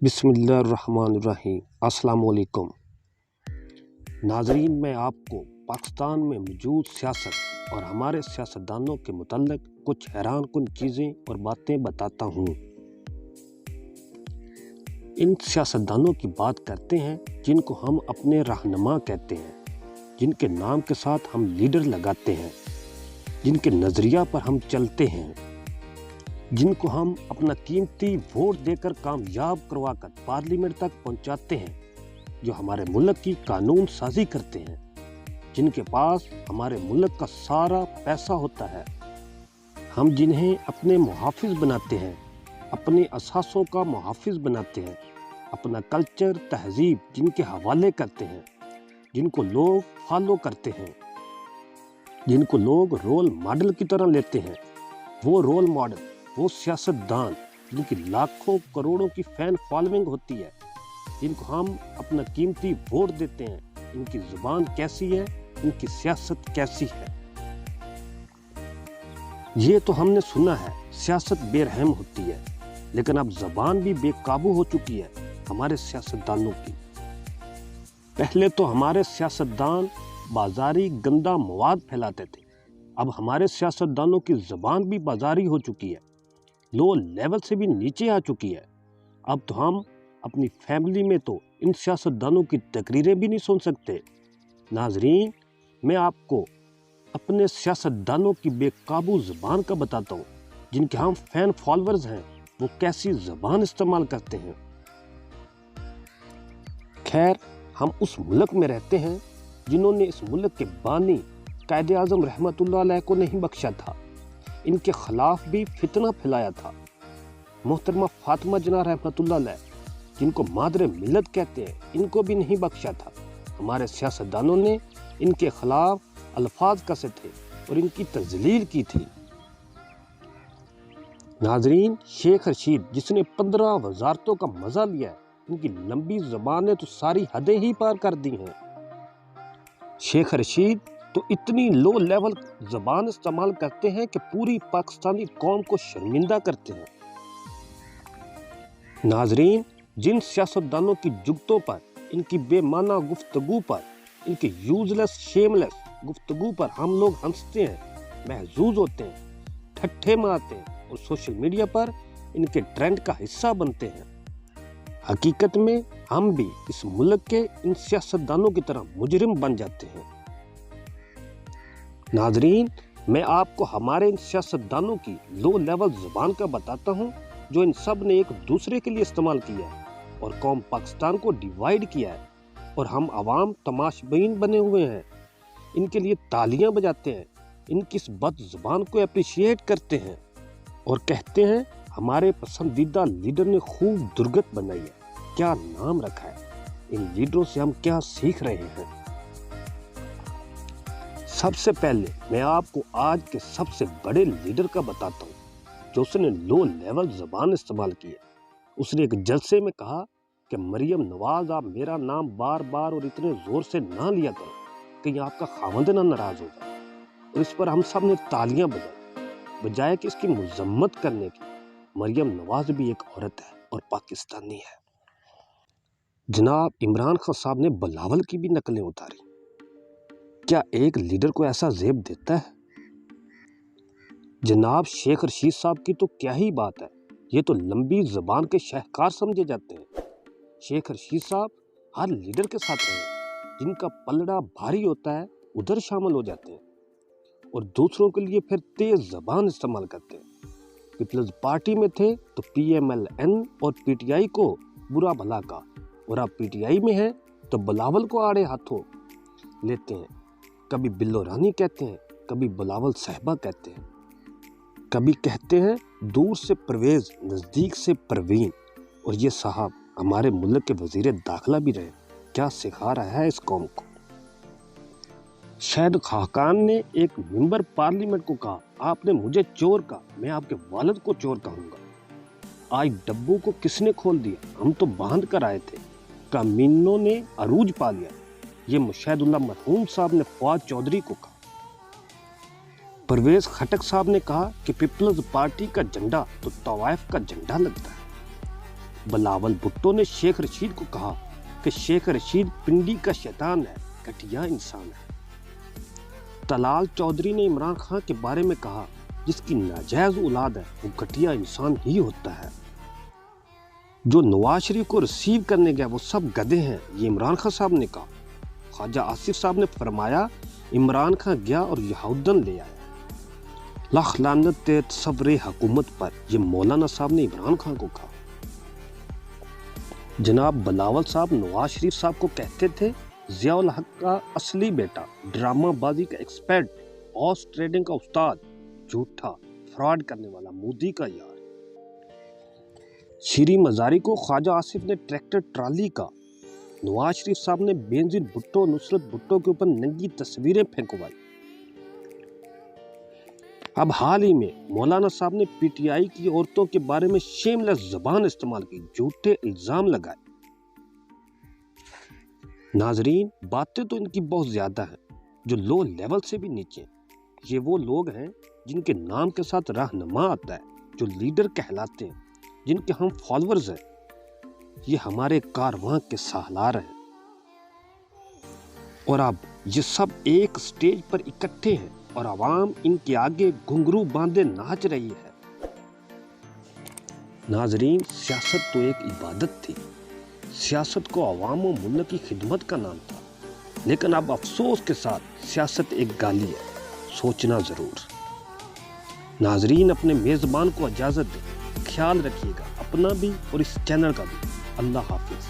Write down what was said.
بسم اللہ الرحمن الرحیم۔ السلام علیکم ناظرین، میں آپ کو پاکستان میں موجود سیاست اور ہمارے سیاستدانوں کے متعلق کچھ حیران کن چیزیں اور باتیں بتاتا ہوں۔ ان سیاستدانوں کی بات کرتے ہیں جن کو ہم اپنے رہنما کہتے ہیں، جن کے نام کے ساتھ ہم لیڈر لگاتے ہیں، جن کے نظریہ پر ہم چلتے ہیں، جن کو ہم اپنا قیمتی ووٹ دے کر کامیاب کروا کر پارلیمنٹ تک پہنچاتے ہیں، جو ہمارے ملک کی قانون سازی کرتے ہیں، جن کے پاس ہمارے ملک کا سارا پیسہ ہوتا ہے، ہم جنہیں اپنے محافظ بناتے ہیں، اپنے اثاثوں کا محافظ بناتے ہیں، اپنا کلچر تہذیب جن کے حوالے کرتے ہیں، جن کو لوگ فالو کرتے ہیں، جن کو لوگ رول ماڈل کی طرح لیتے ہیں، وہ رول ماڈل، وہ سیاستدان جن کی لاکھوں کروڑوں کی فین فالوئنگ ہوتی ہے، جن کو ہم اپنا قیمتی ووٹ دیتے ہیں، ان کی زبان کیسی ہے، ان کی سیاست کیسی ہے۔ یہ تو ہم نے سنا ہے سیاست بے رحم ہوتی ہے، لیکن اب زبان بھی بے قابو ہو چکی ہے ہمارے سیاستدانوں کی۔ پہلے تو ہمارے سیاستدان بازاری گندا مواد پھیلاتے تھے، اب ہمارے سیاستدانوں کی زبان بھی بازاری ہو چکی ہے، لو لیول سے بھی نیچے آ چکی ہے۔ اب تو ہم اپنی فیملی میں تو ان سیاستدانوں کی تقریریں بھی نہیں سن سکتے۔ ناظرین، میں آپ کو اپنے سیاستدانوں کی بے قابو زبان کا بتاتا ہوں، جن کے ہم فین فالورز ہیں، وہ کیسی زبان استعمال کرتے ہیں۔ خیر، ہم اس ملک میں رہتے ہیں جنہوں نے اس ملک کے بانی قائد اعظم رحمۃ اللہ علیہ کو نہیں بخشا تھا، ان کے خلاف بھی فتنہ پھیلایا تھا۔ محترمہ فاطمہ جناح رحمۃ اللہ علیہ، جن کو مادر ملت کہتے ہیں، ان کو بھی نہیں بخشا تھا۔ ہمارے سیاستدانوں نے ان کے خلاف الفاظ کسے تھے اور ان کی تذلیل کی تھی۔ ناظرین، شیخ رشید جس نے 15 وزارتوں کا مزہ لیا ہے، ان کی لمبی زبان نے تو ساری حدیں ہی پار کر دی ہیں۔ شیخ رشید تو اتنی لو لیول زبان استعمال کرتے ہیں کہ پوری پاکستانی قوم کو شرمندہ کرتے ہیں۔ ناظرین، جن سیاستدانوں کی جگتوں پر، ان کی بے معنی گفتگو پر، ان کی یوز لیس شیم لیس گفتگو پر ہم لوگ ہنستے ہیں، محظوظ ہوتے ہیں، ٹھٹھے مارتے ہیں اور سوشل میڈیا پر ان کے ٹرینڈ کا حصہ بنتے ہیں، حقیقت میں ہم بھی اس ملک کے ان سیاستدانوں کی طرح مجرم بن جاتے ہیں۔ ناظرین، میں آپ کو ہمارے ان سیاستدانوں کی لو لیول زبان کا بتاتا ہوں، جو ان سب نے ایک دوسرے کے لیے استعمال کیا ہے اور قوم پاکستان کو ڈیوائیڈ کیا ہے، اور ہم عوام تماشبین بنے ہوئے ہیں، ان کے لیے تالیاں بجاتے ہیں، ان کی اس بد زبان کو اپریشیٹ کرتے ہیں اور کہتے ہیں ہمارے پسندیدہ لیڈر نے خوب درگت بنائی ہے، کیا نام رکھا ہے۔ ان لیڈروں سے ہم کیا سیکھ رہے ہیں؟ سب سے پہلے میں آپ کو آج کے سب سے بڑے لیڈر کا بتاتا ہوں جو اس نے لو لیول زبان استعمال کی ہے۔ اس نے ایک جلسے میں کہا کہ مریم نواز، آپ میرا نام بار بار اور اتنے زور سے نہ لیا کرو کہ آپ کا خاوند نہ ناراض ہو جائے، اور اس پر ہم سب نے تالیاں بجائی، بجائے کہ اس کی مذمت کرنے کی۔ مریم نواز بھی ایک عورت ہے اور پاکستانی ہے۔ جناب عمران خان صاحب نے بلاول کی بھی نقلیں اتاری۔ کیا ایک لیڈر کو ایسا زیب دیتا ہے؟ جناب شیخ رشید صاحب کی تو کیا ہی بات ہے، یہ تو لمبی زبان کے شاہکار سمجھے جاتے ہیں۔ شیخ رشید صاحب ہر لیڈر کے ساتھ رہے، جن کا پلڑا بھاری ہوتا ہے ادھر شامل ہو جاتے ہیں اور دوسروں کے لیے پھر تیز زبان استعمال کرتے ہیں۔ پیپلز پارٹی میں تھے تو پی ایم ایل این اور پی ٹی آئی کو برا بھلا کہا، اور اب پی ٹی آئی میں ہیں تو بلاول کو آڑے ہاتھوں لیتے ہیں، کبھی بلو رانی کہتے ہیں، کبھی بلاول صاحبہ کہتے ہیں، کبھی کہتے ہیں دور سے پرویز نزدیک سے پروین، اور یہ صاحب ہمارے ملک کے وزیر داخلہ بھی رہے، کیا سکھا رہا ہے اس قوم کو۔ شاہد خاقان نے ایک ممبر پارلیمنٹ کو کہا، آپ نے مجھے چور کہا، میں آپ کے والد کو چور کہوں گا۔ آج ڈبو کو کس نے کھول دیا؟ ہم تو باندھ کر آئے تھے، کامینوں نے عروج پا لیا، یہ مشاہد اللہ مرحوم صاحب نے فواد چودھری کو کہا۔ پرویز خٹک صاحب نے کہا کہ پیپلز پارٹی کا جھنڈا تو طوائف کا جھنڈا لگتا ہے۔ بلاول بھٹو نے شیخ رشید کو کہا کہ شیخ رشید پنڈی کا شیطان ہے، گھٹیا انسان ہے۔ طلال چودھری نے عمران خان کے بارے میں کہا جس کی ناجائز اولاد ہے وہ گھٹیا انسان ہی ہوتا ہے۔ جو نواز شریف کو ریسیو کرنے گیا وہ سب گدھے ہیں، یہ عمران خان صاحب نے کہا۔ خواجہ آصف صاحب نے فرمایا عمران خان گیا اور یہودن لے آیا۔ لاکھ لعنت تصور حکومت پر، یہ مولانا صاحب نے عمران خان کو کہا۔ جناب بلاول صاحب نواز شریف صاحب کو کہتے تھے ضیاء الحق کا اصلی بیٹا، ڈرامہ بازی کا ایکسپرٹ، ہارس ٹریڈنگ کا استاد، جھوٹا فراڈ کرنے والا، مودی کا یار۔ شیریں مزاری کو خواجہ آصف نے ٹریکٹر ٹرالی کا، نواز شریف صاحب نے بینظیر بھٹو، نصرت بھٹو کے اوپر ننگی تصویریں پھینکوائی۔ اب حال ہی میں مولانا صاحب نے پی ٹی آئی کی عورتوں کے بارے میں شیم لیس زبان استعمال کی، جھوٹے الزام لگائے۔ ناظرین، باتیں تو ان کی بہت زیادہ ہیں جو لو لیول سے بھی نیچے ہیں۔ یہ وہ لوگ ہیں جن کے نام کے ساتھ رہنما آتا ہے، جو لیڈر کہلاتے ہیں، جن کے ہم فالورز ہیں۔ یہ ہمارے کارواں کے سالار ہیں، اور اب یہ سب ایک سٹیج پر اکٹھے ہیں اور عوام ان کے آگے گھنگرو باندھے ناچ رہی ہے۔ ناظرین، سیاست تو ایک عبادت تھی، سیاست کو عوام و ملت کی خدمت کا نام تھا، لیکن اب افسوس کے ساتھ سیاست ایک گالی ہے، سوچنا ضرور۔ ناظرین، اپنے میزبان کو اجازت دیں، خیال رکھیے گا اپنا بھی اور اس چینل کا بھی۔ اللہ حافظ۔